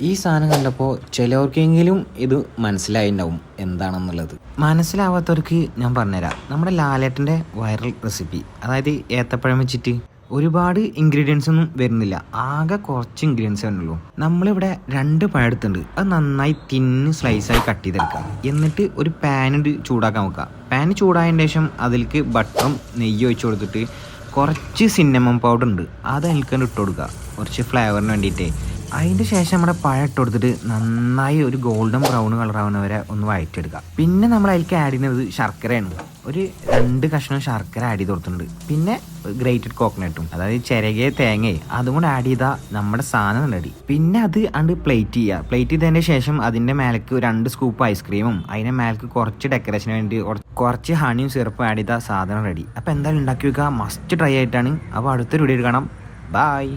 ഈ സാധനം കണ്ടപ്പോൾ ചിലവർക്കെങ്കിലും ഇത് മനസ്സിലായിട്ടുണ്ടാവും എന്താണെന്നുള്ളത്. മനസ്സിലാവാത്തവർക്ക് ഞാൻ പറഞ്ഞുതരാം. നമ്മുടെ ലാലേട്ടൻ്റെ വൈറൽ റെസിപ്പി, അതായത് ഏത്തപ്പഴം വെച്ചിട്ട് ഒരുപാട് ഇൻഗ്രീഡിയൻസ് ഒന്നും വരുന്നില്ല, ആകെ കുറച്ച് ഇൻഗ്രീഡിയൻസ് വരുന്നുള്ളൂ. നമ്മളിവിടെ 2 പഴം എടുത്തിട്ടുണ്ട്. അത് നന്നായി തിന്ന് സ്ലൈസായി കട്ട് ചെയ്തെടുക്കുക. എന്നിട്ട് ഒരു പാനുണ്ട് ചൂടാക്കാൻ വെക്കുക. പാൻ ചൂടായതിന് ശേഷം അതിലേക്ക് ബട്ടറും നെയ്യ് ഒഴിച്ച് കൊടുത്തിട്ട് കുറച്ച് സിന്നമൺ പൗഡർ ഉണ്ട്, അത് അതിൽക്ക് ഇട്ട് കൊടുക്കുക, കുറച്ച് ഫ്ലേവറിന് വേണ്ടിയിട്ട്. അതിൻ്റെ ശേഷം നമ്മുടെ പഴം ഇട്ട് കൊടുത്തിട്ട് നന്നായി ഒരു ഗോൾഡൻ ബ്രൗൺ കളറാവുന്ന വരെ ഒന്ന് വഴറ്റിയെടുക്കുക. പിന്നെ നമ്മൾ അതിലേക്ക് ആഡ് ചെയ്യുന്നത് ശർക്കരയാണ്. ഒരു 2 കഷ്ണം ശർക്കര ആഡ് ചെയ്ത് കൊടുത്തിട്ടുണ്ട്. പിന്നെ ഗ്രേറ്റഡ് കോക്കനട്ടും, അതായത് ചിരകിയ തേങ്ങയും അതും കൂടെ ആഡ് ചെയ്താൽ നമ്മുടെ സാധനം റെഡി. പിന്നെ അത് പ്ലേറ്റ് ചെയ്യുക. പ്ലേറ്റ് ചെയ്തതിൻ്റെ ശേഷം അതിൻ്റെ മേലേക്ക് 2 സ്കൂപ്പ് ഐസ്ക്രീമും അതിൻ്റെ മേലേക്ക് കുറച്ച് ഡെക്കറേഷന് വേണ്ടി കുറച്ച് ഹണിയും സിറപ്പും ആഡ് ചെയ്താൽ സാധനം റെഡി. അപ്പോൾ എന്തായാലും ഉണ്ടാക്കി വെക്കുക, മസ്റ്റ് ട്രൈ ആയിട്ടാണ്. അപ്പോൾ അടുത്തൊരു വീഡിയോ കാണാം. ബായ്.